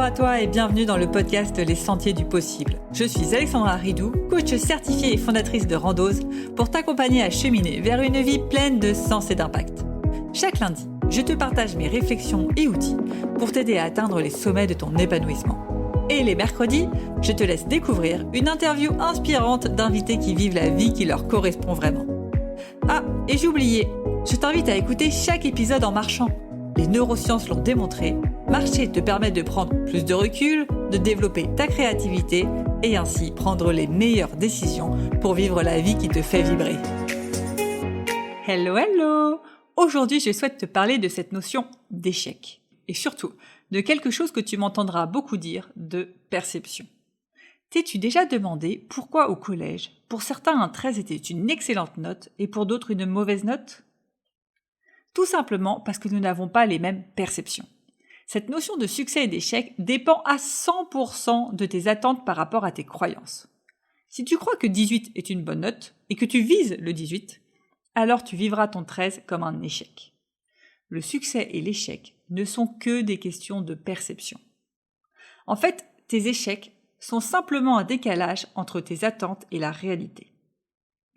Bonjour à toi et bienvenue dans le podcast Les Sentiers du Possible. Je suis Alexandra Ridou, coach certifiée et fondatrice de Randose, pour t'accompagner à cheminer vers une vie pleine de sens et d'impact. Chaque lundi, je te partage mes réflexions et outils pour t'aider à atteindre les sommets de ton épanouissement. Et les mercredis, je te laisse découvrir une interview inspirante d'invités qui vivent la vie qui leur correspond vraiment. Ah, et j'ai oublié, je t'invite à écouter chaque épisode en marchant. Les neurosciences l'ont démontré, marcher te permet de prendre plus de recul, de développer ta créativité et ainsi prendre les meilleures décisions pour vivre la vie qui te fait vibrer. Hello! Aujourd'hui, je souhaite te parler de cette notion d'échec. Et surtout, de quelque chose que tu m'entendras beaucoup dire, de perception. T'es-tu déjà demandé pourquoi au collège, pour certains un 13 était une excellente note et pour d'autres une mauvaise note ? Tout simplement parce que nous n'avons pas les mêmes perceptions. Cette notion de succès et d'échec dépend à 100% de tes attentes par rapport à tes croyances. Si tu crois que 18 est une bonne note et que tu vises le 18, alors tu vivras ton 13 comme un échec. Le succès et l'échec ne sont que des questions de perception. En fait, tes échecs sont simplement un décalage entre tes attentes et la réalité.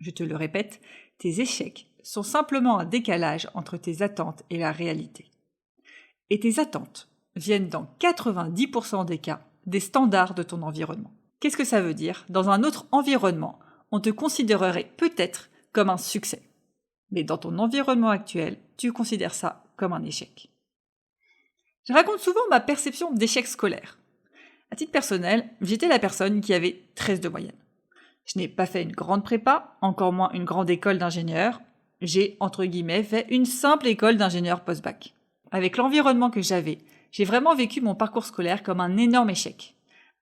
Je te le répète, tes échecs sont simplement un décalage entre tes attentes et la réalité. Et tes attentes viennent dans 90% des cas des standards de ton environnement. Qu'est-ce que ça veut dire ? Dans un autre environnement, on te considérerait peut-être comme un succès. Mais dans ton environnement actuel, tu considères ça comme un échec. Je raconte souvent ma perception d'échec scolaire. À titre personnel, j'étais la personne qui avait 13 de moyenne. Je n'ai pas fait une grande prépa, encore moins une grande école d'ingénieur. J'ai, entre guillemets, fait une simple école d'ingénieur post-bac. Avec l'environnement que j'avais, j'ai vraiment vécu mon parcours scolaire comme un énorme échec.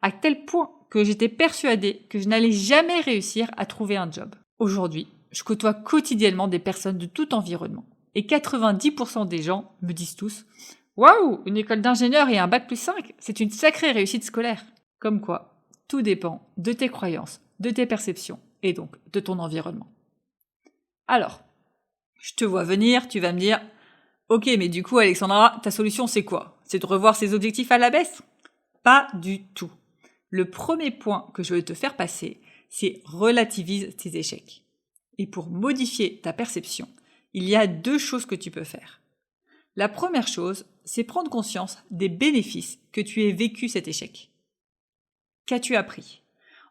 À tel point que j'étais persuadée que je n'allais jamais réussir à trouver un job. Aujourd'hui, je côtoie quotidiennement des personnes de tout environnement. Et 90% des gens me disent tous « Waouh, une école d'ingénieur et un bac plus 5, c'est une sacrée réussite scolaire !» Comme quoi, tout dépend de tes croyances, de tes perceptions et donc de ton environnement. Alors, je te vois venir, tu vas me dire « Ok, mais du coup, Alexandra, ta solution c'est quoi ? C'est de revoir ses objectifs à la baisse ?» Pas du tout. Le premier point que je veux te faire passer, c'est relativise tes échecs. Et pour modifier ta perception, il y a 2 choses que tu peux faire. La première chose, c'est prendre conscience des bénéfices que tu aies vécu cet échec. Qu'as-tu appris ?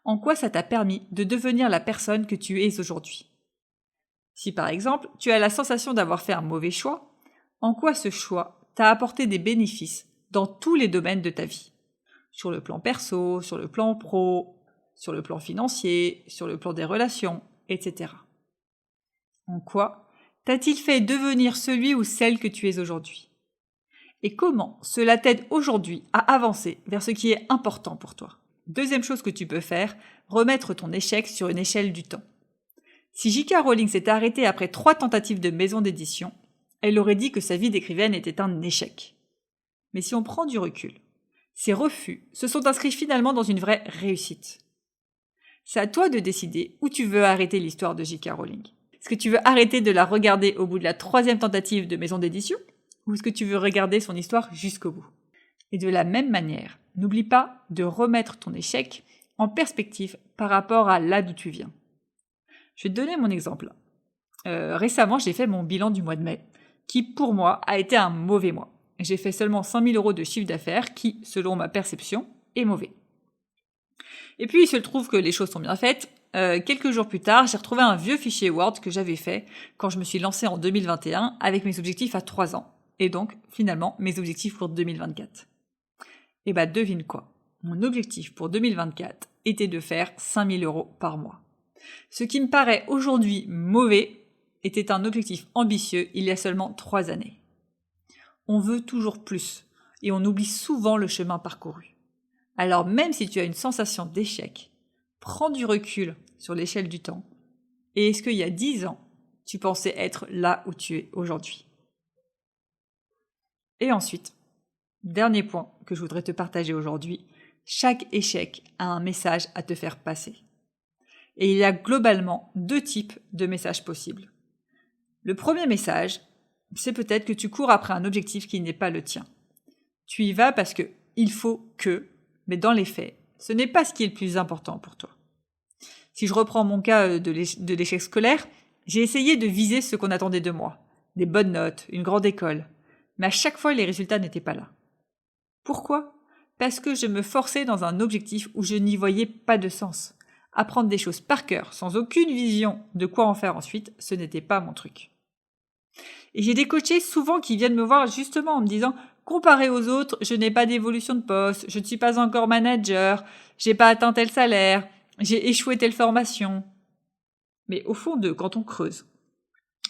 En quoi ça t'a permis de devenir la personne que tu es aujourd'hui ? Si par exemple, tu as la sensation d'avoir fait un mauvais choix, en quoi ce choix t'a apporté des bénéfices dans tous les domaines de ta vie ? Sur le plan perso, sur le plan pro, sur le plan financier, sur le plan des relations, etc. En quoi t'a-t-il fait devenir celui ou celle que tu es aujourd'hui ? Et comment cela t'aide aujourd'hui à avancer vers ce qui est important pour toi ? Deuxième chose que tu peux faire, remettre ton échec sur une échelle du temps. Si J.K. Rowling s'était arrêtée après 3 tentatives de maison d'édition, elle aurait dit que sa vie d'écrivaine était un échec. Mais si on prend du recul, ces refus se sont inscrits finalement dans une vraie réussite. C'est à toi de décider où tu veux arrêter l'histoire de J.K. Rowling. Est-ce que tu veux arrêter de la regarder au bout de la 3e tentative de maison d'édition ? Ou est-ce que tu veux regarder son histoire jusqu'au bout ? Et de la même manière, n'oublie pas de remettre ton échec en perspective par rapport à là d'où tu viens. Je vais te donner mon exemple. Récemment, j'ai fait mon bilan du mois de mai, qui pour moi a été un mauvais mois. J'ai fait seulement 5 000 € de chiffre d'affaires, qui, selon ma perception, est mauvais. Et puis, il se trouve que les choses sont bien faites. Quelques jours plus tard, j'ai retrouvé un vieux fichier Word que j'avais fait quand je me suis lancée en 2021 avec mes objectifs à 3 ans. Et donc, finalement, mes objectifs pour 2024. Et bah, devine quoi ? Mon objectif pour 2024 était de faire 5 000 € par mois. Ce qui me paraît aujourd'hui mauvais était un objectif ambitieux il y a seulement 3 années. On veut toujours plus et on oublie souvent le chemin parcouru. Alors même si tu as une sensation d'échec, prends du recul sur l'échelle du temps. Et est-ce qu'il y a 10 ans, tu pensais être là où tu es aujourd'hui ? Et ensuite, dernier point que je voudrais te partager aujourd'hui, chaque échec a un message à te faire passer. Et il y a globalement 2 types de messages possibles. Le premier message, c'est peut-être que tu cours après un objectif qui n'est pas le tien. Tu y vas parce que il faut que, mais dans les faits, ce n'est pas ce qui est le plus important pour toi. Si je reprends mon cas de l'échec scolaire, j'ai essayé de viser ce qu'on attendait de moi. Des bonnes notes, une grande école. Mais à chaque fois, les résultats n'étaient pas là. Pourquoi ? Parce que je me forçais dans un objectif où je n'y voyais pas de sens. Apprendre des choses par cœur, sans aucune vision de quoi en faire ensuite, ce n'était pas mon truc. Et j'ai des coachés souvent qui viennent me voir justement en me disant « Comparé aux autres, je n'ai pas d'évolution de poste, je ne suis pas encore manager, j'ai pas atteint tel salaire, j'ai échoué telle formation. » Mais au fond d'eux, quand on creuse,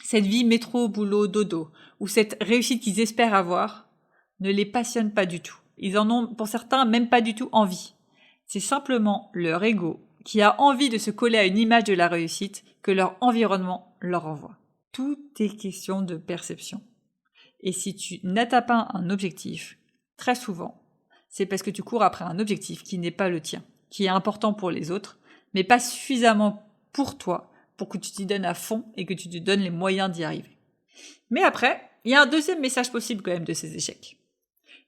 cette vie métro, boulot, dodo, ou cette réussite qu'ils espèrent avoir, ne les passionne pas du tout. Ils en ont, pour certains, même pas du tout envie. C'est simplement leur ego qui a envie de se coller à une image de la réussite que leur environnement leur envoie. Tout est question de perception. Et si tu n'atteins pas un objectif, très souvent, c'est parce que tu cours après un objectif qui n'est pas le tien, qui est important pour les autres, mais pas suffisamment pour toi, pour que tu t'y donnes à fond et que tu te donnes les moyens d'y arriver. Mais après, il y a un deuxième message possible quand même de ces échecs.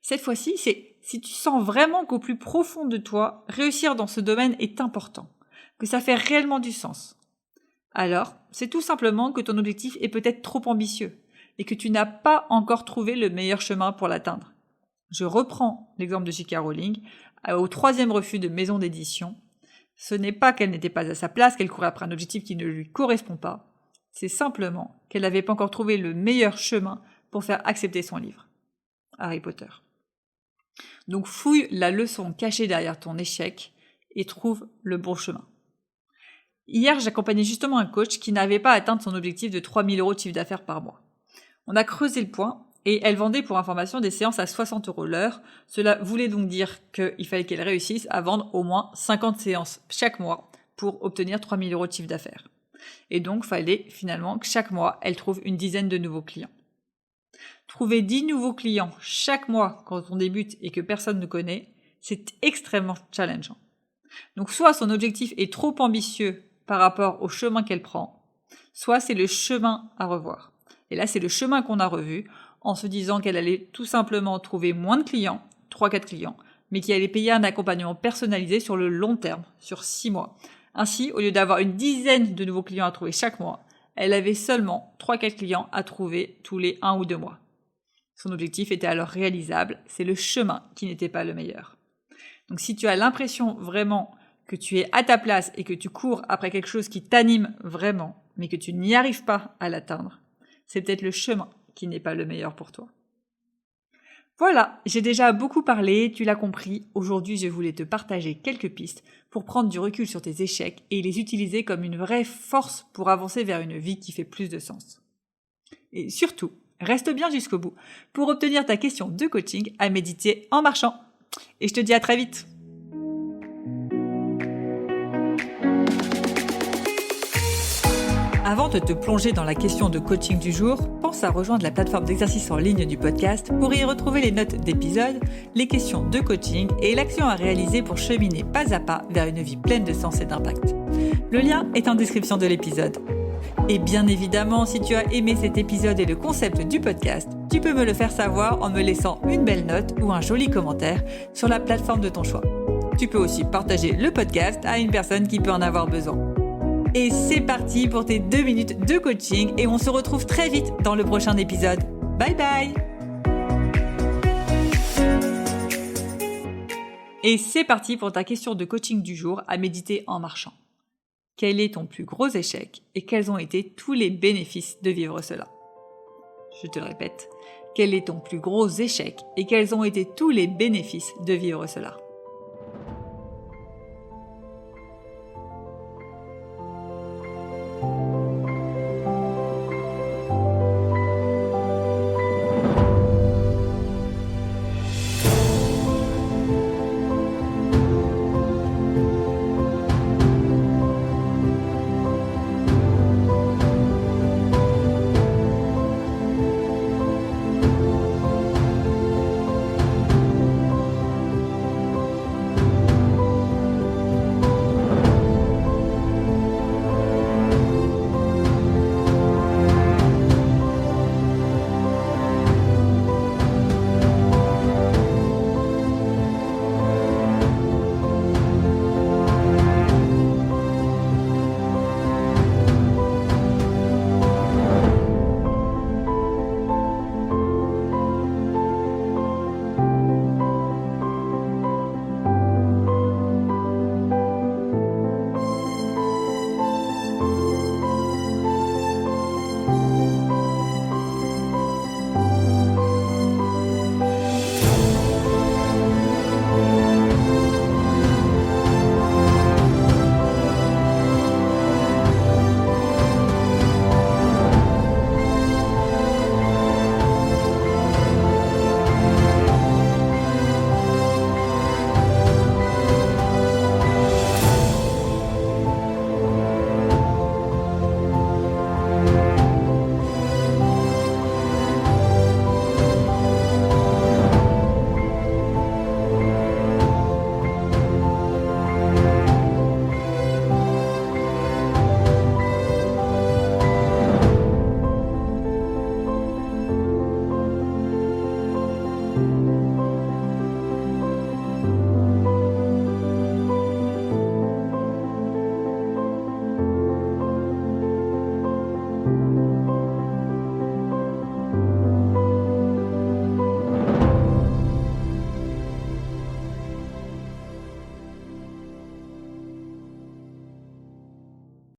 Cette fois-ci, c'est si tu sens vraiment qu'au plus profond de toi, réussir dans ce domaine est important, que ça fait réellement du sens. Alors, c'est tout simplement que ton objectif est peut-être trop ambitieux et que tu n'as pas encore trouvé le meilleur chemin pour l'atteindre. Je reprends l'exemple de J.K. Rowling, au 3e refus de maison d'édition. Ce n'est pas qu'elle n'était pas à sa place, qu'elle courait après un objectif qui ne lui correspond pas. C'est simplement qu'elle n'avait pas encore trouvé le meilleur chemin pour faire accepter son livre. Harry Potter. Donc fouille la leçon cachée derrière ton échec et trouve le bon chemin. Hier, j'accompagnais justement un coach qui n'avait pas atteint son objectif de 3 000 € de chiffre d'affaires par mois. On a creusé le point et elle vendait pour information des séances à 60 € l'heure. Cela voulait donc dire qu'il fallait qu'elle réussisse à vendre au moins 50 séances chaque mois pour obtenir 3 000 € de chiffre d'affaires. Et donc, fallait finalement que chaque mois, elle trouve une dizaine de nouveaux clients. Trouver 10 nouveaux clients chaque mois quand on débute et que personne ne connaît, c'est extrêmement challengeant. Donc soit son objectif est trop ambitieux par rapport au chemin qu'elle prend, soit c'est le chemin à revoir. Et là, c'est le chemin qu'on a revu en se disant qu'elle allait tout simplement trouver moins de clients, 3-4 clients, mais qu'elle allait payer un accompagnement personnalisé sur le long terme, sur 6 mois. Ainsi, au lieu d'avoir une dizaine de nouveaux clients à trouver chaque mois, elle avait seulement 3-4 clients à trouver tous les 1 ou 2 mois. Son objectif était alors réalisable, c'est le chemin qui n'était pas le meilleur. Donc si tu as l'impression vraiment que tu es à ta place et que tu cours après quelque chose qui t'anime vraiment, mais que tu n'y arrives pas à l'atteindre, c'est peut-être le chemin qui n'est pas le meilleur pour toi. Voilà, j'ai déjà beaucoup parlé, tu l'as compris. Aujourd'hui, je voulais te partager quelques pistes pour prendre du recul sur tes échecs et les utiliser comme une vraie force pour avancer vers une vie qui fait plus de sens. Et surtout, reste bien jusqu'au bout pour obtenir ta question de coaching à méditer en marchant. Et je te dis à très vite. Avant de te plonger dans la question de coaching du jour, pense à rejoindre la plateforme d'exercice en ligne du podcast pour y retrouver les notes d'épisodes, les questions de coaching et l'action à réaliser pour cheminer pas à pas vers une vie pleine de sens et d'impact. Le lien est en description de l'épisode. Et bien évidemment, si tu as aimé cet épisode et le concept du podcast, tu peux me le faire savoir en me laissant une belle note ou un joli commentaire sur la plateforme de ton choix. Tu peux aussi partager le podcast à une personne qui peut en avoir besoin. Et c'est parti pour tes 2 minutes de coaching et on se retrouve très vite dans le prochain épisode. Bye bye! Et c'est parti pour ta question de coaching du jour à méditer en marchant. Quel est ton plus gros échec et quels ont été tous les bénéfices de vivre cela? Je te le répète, quel est ton plus gros échec et quels ont été tous les bénéfices de vivre cela?